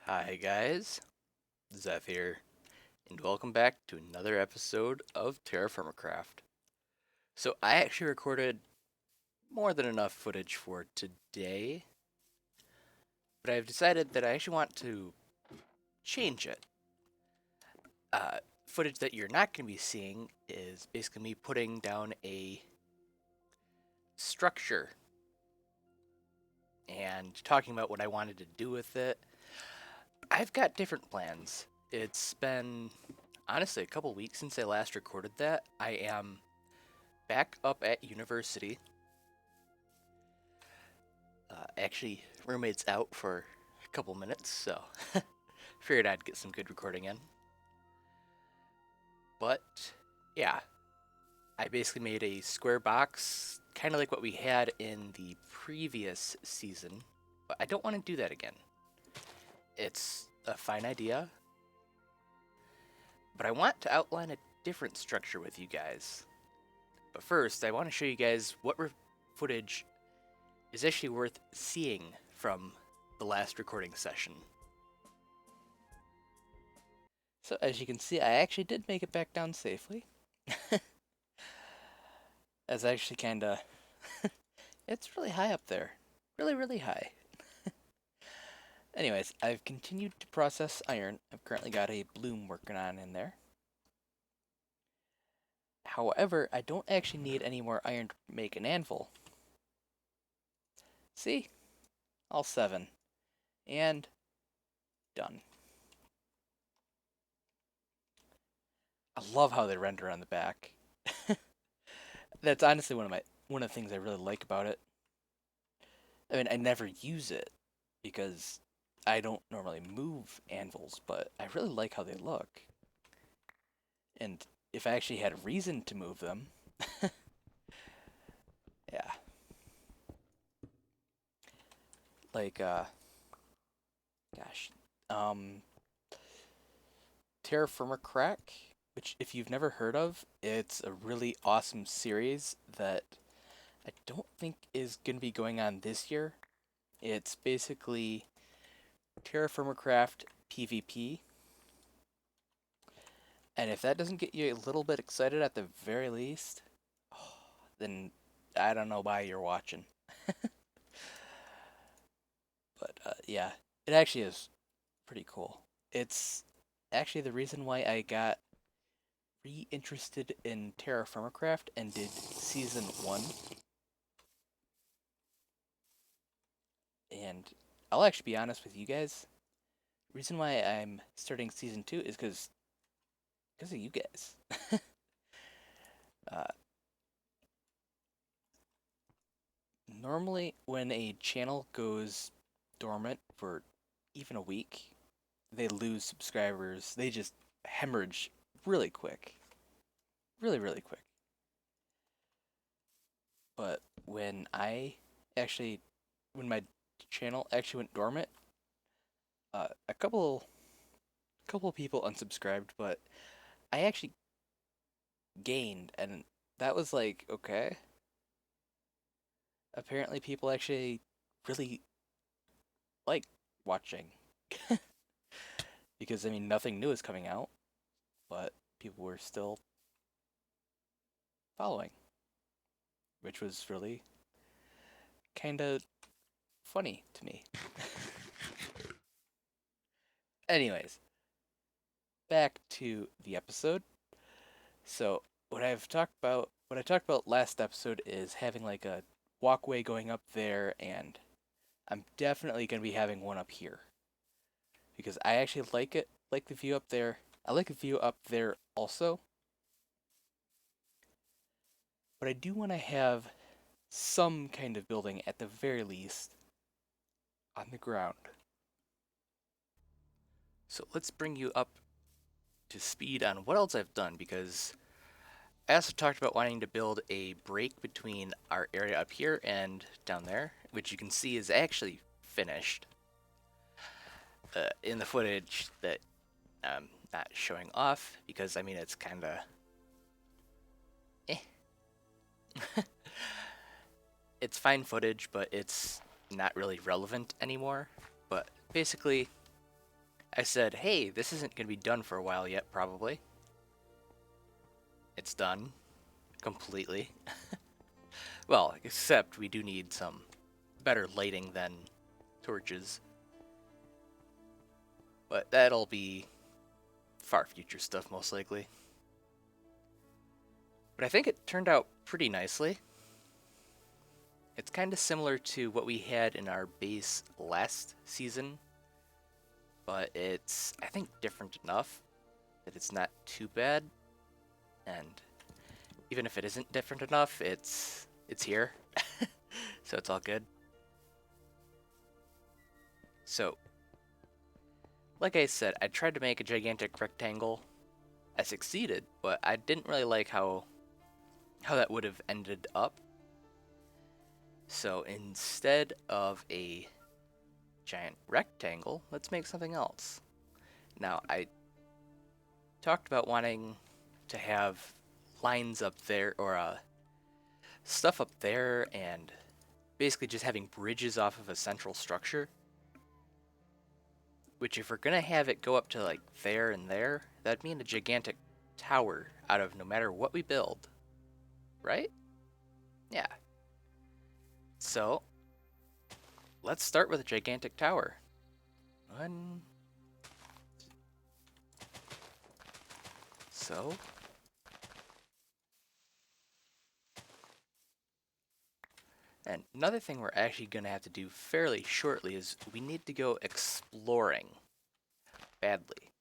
Hi guys, Zeph here, and welcome back to another episode of TerraFirmaCraft. So I actually recorded more than enough footage for today, but I've decided that I actually want to change it. Footage that you're not going to be seeing is basically me putting down a structure and talking about what I wanted to do with it. I've got different plans. It's been honestly a couple weeks since I last recorded that. I am back up at university. Actually, roommate's out for a couple minutes, so figured I'd get some good recording in. But yeah, I basically made a square box, kind of like what we had in the previous season, but I don't want to do that again. It's a fine idea, but I want to outline a different structure with you guys. But first, I want to show you guys what footage is actually worth seeing from the last recording session. So as you can see, I actually did make it back down safely. That's actually kinda... it's really high up there. Really, really high. Anyways, I've continued to process iron. I've currently got a bloom working on in there. However, I don't actually need any more iron to make an anvil. See? All 7. And done. I love how they render on the back. That's honestly one of the things I really like about it. I mean, I never use it because I don't normally move anvils, but I really like how they look. And if I actually had a reason to move them, yeah. Like, gosh, um, TerraFirmaCraft, which if you've never heard of, it's a really awesome series that I don't think is going to be going on this year. It's basically TerraFirmaCraft PvP. And if that doesn't get you a little bit excited at the very least, then I don't know why you're watching. But yeah, it actually is pretty cool. It's actually the reason why I got re-interested in TerraFirmaCraft and did Season 1. And I'll actually be honest with you guys. The reason why I'm starting Season 2 is because of you guys. uh, Normally, when a channel goes dormant for even a week, they lose subscribers. They just hemorrhage really quick. Really, really quick. But when my channel actually went dormant, a couple of people unsubscribed, but I actually gained, and that was like, okay. Apparently, people actually really like watching. Because, I mean, nothing new is coming out, but people were still following, which was really kind of funny to me. Anyways, back to the episode. So, what I talked about last episode is having like a walkway going up there, and I'm definitely going to be having one up here. Because I actually like the view up there. I like the view up there also. But I do want to have some kind of building at the very least on the ground. So let's bring you up to speed on what else I've done, because I also talked about wanting to build a break between our area up here and down there, which you can see is actually finished in the footage that I'm not showing off, because I mean it's kind of eh. It's fine footage, but it's not really relevant anymore. But basically, I said, hey, this isn't going to be done for a while yet, probably. It's done. Completely. Well, except we do need some better lighting than torches. But that'll be far future stuff, most likely. But I think it turned out pretty nicely. It's kind of similar to what we had in our base last season, but it's, I think, different enough that it's not too bad. And even if it isn't different enough, it's here. So it's all good. So, like I said, I tried to make a gigantic rectangle. I succeeded, but I didn't really like how that would have ended up. So instead of a giant rectangle, let's make something else. Now, I talked about wanting to have lines up there, or stuff up there, and basically just having bridges off of a central structure. Which, if we're gonna have it go up to like there and there, that'd mean a gigantic tower out of no matter what we build. Right? Yeah. So, let's start with a gigantic tower. One. So. And another thing we're actually going to have to do fairly shortly is we need to go exploring. Badly.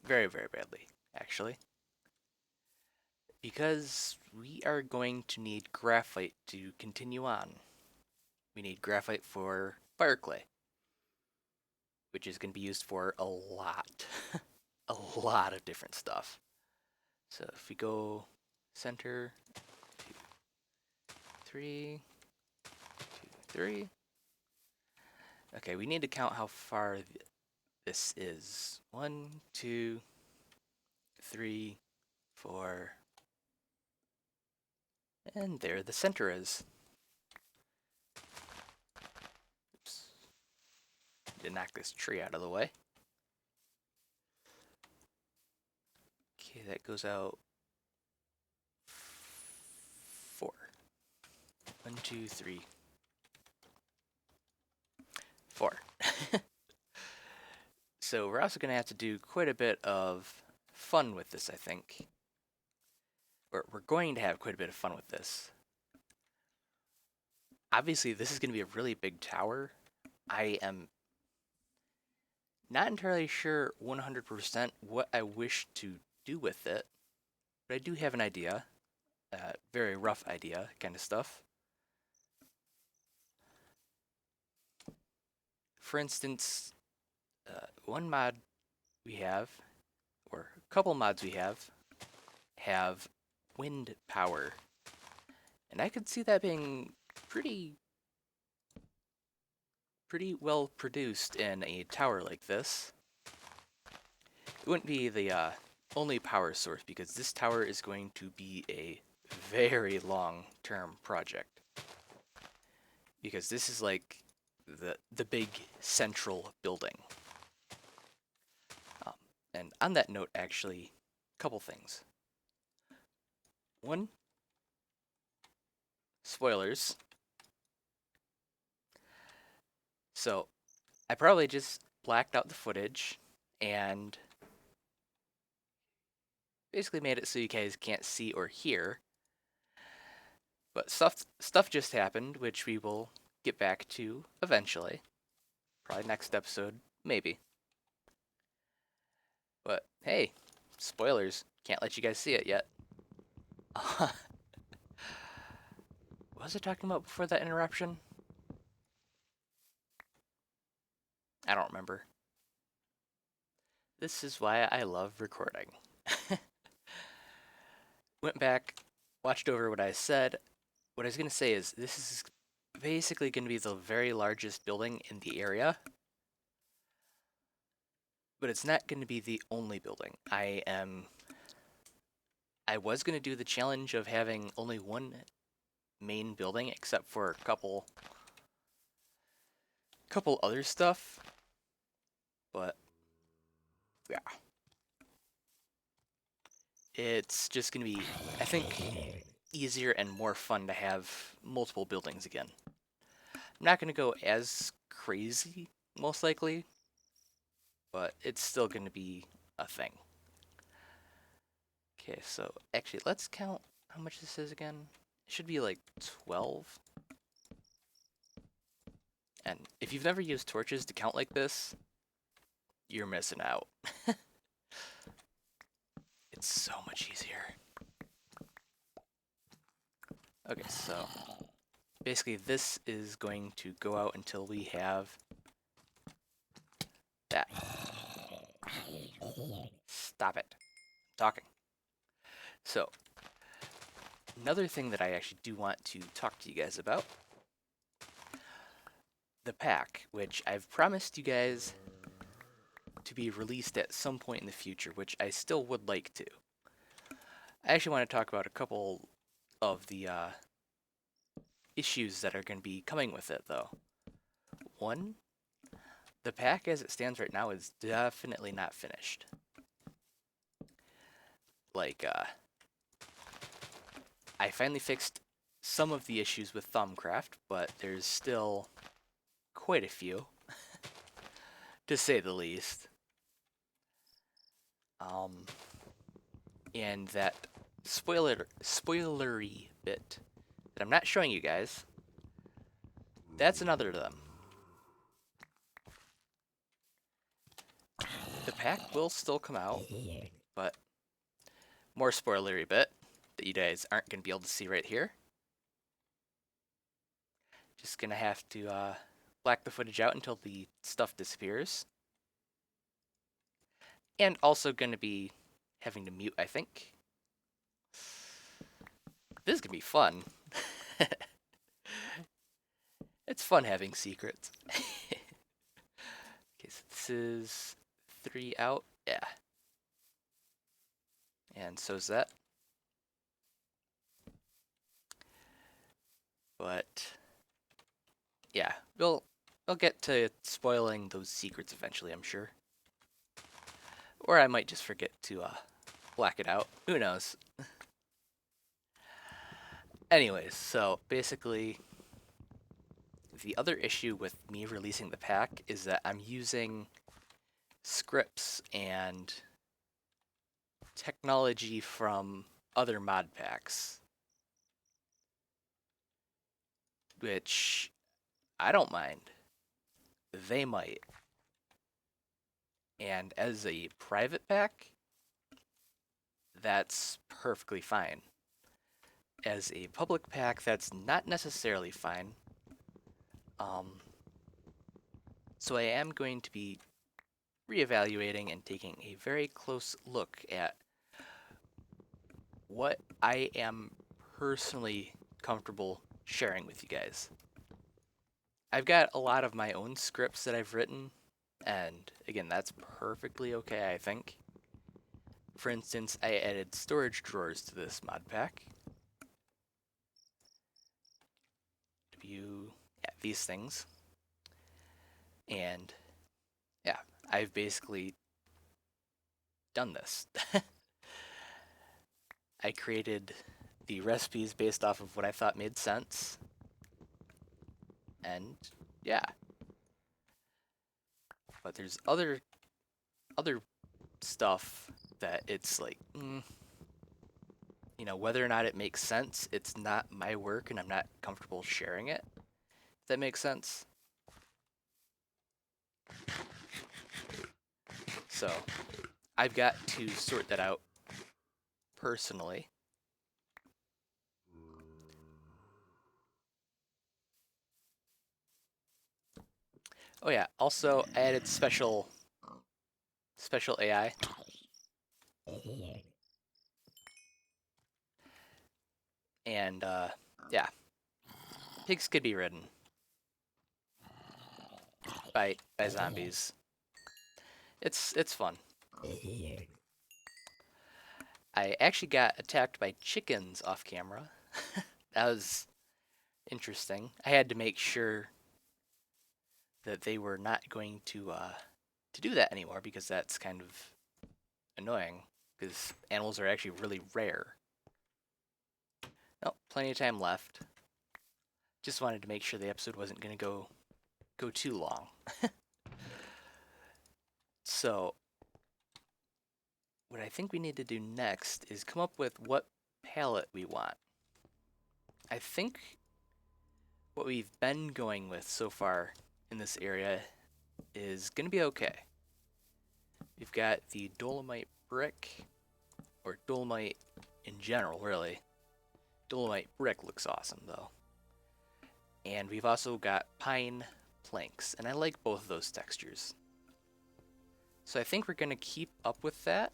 Very, very badly, actually. Because we are going to need graphite to continue on. We need graphite for fire clay, which is going to be used for a lot. A lot of different stuff. So if we go center, 2, 3, 2, 3. Okay, we need to count how far this is. 1, 2, 3, 4. And there the center is. Oops. Need to knock this tree out of the way. Okay, that goes out 4. 1, 2, 3, 4. So we're also going to have to do quite a bit of fun with this, I think. We're going to have quite a bit of fun with this. Obviously, this is going to be a really big tower. I am not entirely sure 100% what I wish to do with it, but I do have an idea. Very rough idea kind of stuff. For instance, one mod we have, or a couple mods we have wind power. And I could see that being pretty well produced in a tower like this. It wouldn't be the only power source, because this tower is going to be a very long-term project. Because this is like the big central building. And on that note, actually, a couple things. One, spoilers. So, I probably just blacked out the footage and basically made it so you guys can't see or hear. But stuff just happened, which we will get back to eventually. Probably next episode, maybe. But hey, spoilers. Can't let you guys see it yet. What was I talking about before that interruption? I don't remember. This is why I love recording. Went back, watched over what I said. What I was going to say is this is basically going to be the very largest building in the area. But it's not going to be the only building. I was going to do the challenge of having only one main building, except for a couple other stuff. But yeah, it's just going to be, I think, easier and more fun to have multiple buildings again. I'm not going to go as crazy, most likely, but it's still going to be a thing. Okay, so actually, let's count how much this is again. It should be like 12. And if you've never used torches to count like this, you're missing out. It's so much easier. Okay, so basically this is going to go out until we have that. Stop it. I'm talking. So, another thing that I actually do want to talk to you guys about, the pack, which I've promised you guys to be released at some point in the future, which I still would like to. I actually want to talk about a couple of the issues that are going to be coming with it, though. One, the pack as it stands right now is definitely not finished. Like, I finally fixed some of the issues with Thaumcraft, but there's still quite a few, to say the least. And that spoilery bit that I'm not showing you guys, that's another of them. The pack will still come out, but more spoilery bit that you guys aren't going to be able to see right here. Just going to have to black the footage out until the stuff disappears. And also going to be having to mute, I think. This is going to be fun. It's fun having secrets. Okay, so this is 3 out. Yeah. And so's that. But yeah, we'll get to spoiling those secrets eventually, I'm sure. Or I might just forget to black it out. Who knows? Anyways, so basically the other issue with me releasing the pack is that I'm using scripts and technology from other mod packs, which I don't mind. They might. And as a private pack, that's perfectly fine. As a public pack, that's not necessarily fine. So I am going to be reevaluating and taking a very close look at what I am personally comfortable sharing with you guys. I've got a lot of my own scripts that I've written, and again, that's perfectly okay, I think. For instance, I added storage drawers to this mod pack. These things. And yeah, I've basically done this. I created the recipes based off of what I thought made sense. And yeah. But there's other stuff that it's like, you know, whether or not it makes sense, it's not my work and I'm not comfortable sharing it. Does that make sense? So I've got to sort that out personally. Oh yeah, also I added special AI. And yeah, pigs could be ridden by zombies. It's fun. I actually got attacked by chickens off camera. That was interesting. I had to make sure that they were not going to do that anymore because that's kind of annoying because animals are actually really rare. Oh, plenty of time left. Just wanted to make sure the episode wasn't going to go too long. So, what I think we need to do next is come up with what palette we want. I think what we've been going with so far in this area is going to be okay. We've got the dolomite brick, or dolomite in general, really. Dolomite brick looks awesome, though. And we've also got pine planks, and I like both of those textures. So I think we're going to keep up with that.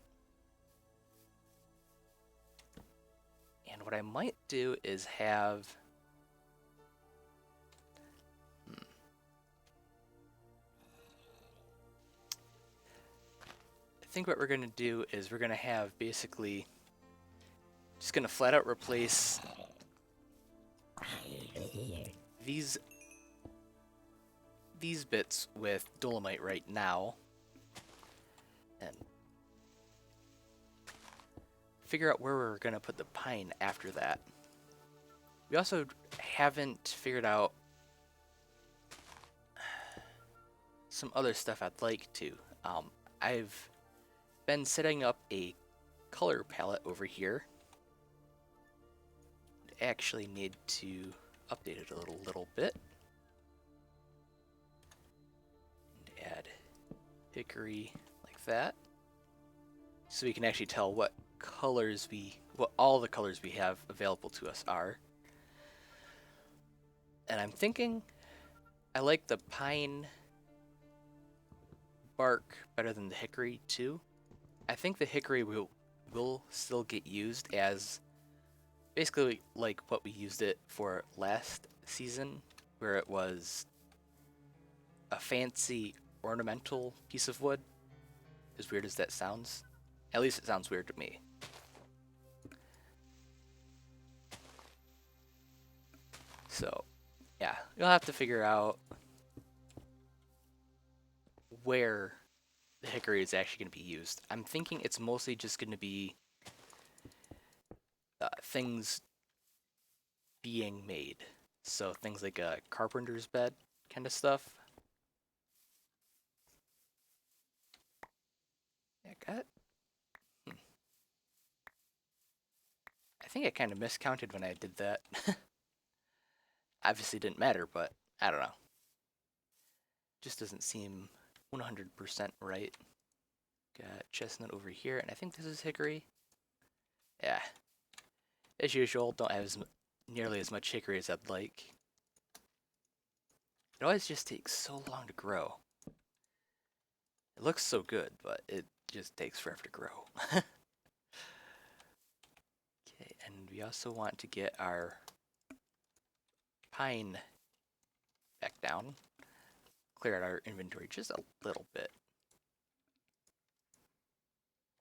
And what I might do is have... I think what we're going to do is we're going to have basically... just going to flat out replace these bits with dolomite right now. And figure out where we're going to put the pine after that. We also haven't figured out some other stuff I'd like to. I've been setting up a color palette over here. Actually need to update it a little bit. And add hickory like that. So we can actually tell what all the colors we have available to us are. And I'm thinking I like the pine bark better than the hickory too. I think the hickory will still get used as basically like what we used it for last season, where it was a fancy ornamental piece of wood. As weird as that sounds. At least it sounds weird to me. So, yeah, you'll have to figure out where the hickory is actually going to be used. I'm thinking it's mostly just going to be things being made. So things like a carpenter's bed kind of stuff. Yeah, got it. I think I kind of miscounted when I did that. Obviously didn't matter, but I don't know. Just doesn't seem 100% right. Got chestnut over here, and I think this is hickory. Yeah. As usual, don't have nearly as much hickory as I'd like. It always just takes so long to grow. It looks so good, but it just takes forever to grow. Okay, and we also want to get our pine back down. Clear out our inventory just a little bit.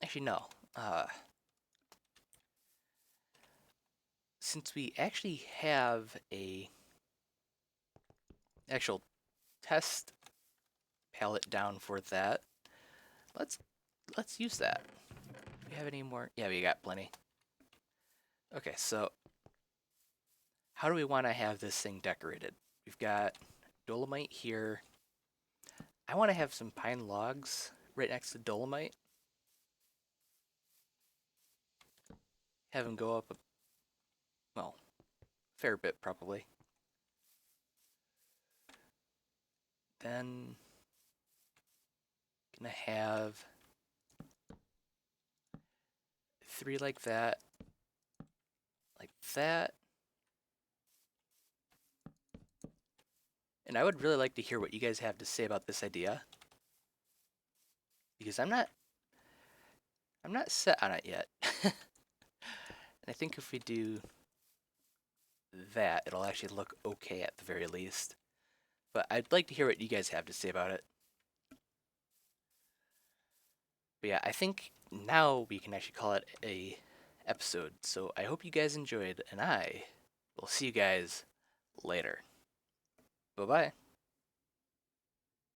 Actually, no. Since we actually have a actual test palette down for that, let's use that. Do we have any more? Yeah, we got plenty. Okay, so how do we want to have this thing decorated? We've got dolomite here. I want to have some pine logs right next to dolomite. Have them go up a fair bit probably. Then gonna have 3 like that. And I would really like to hear what you guys have to say about this idea. Because I'm not set on it yet. And I think if we do that, it'll actually look okay at the very least. But I'd like to hear what you guys have to say about it. But yeah, I think now we can actually call it a episode. So I hope you guys enjoyed, and I will see you guys later. Bye-bye.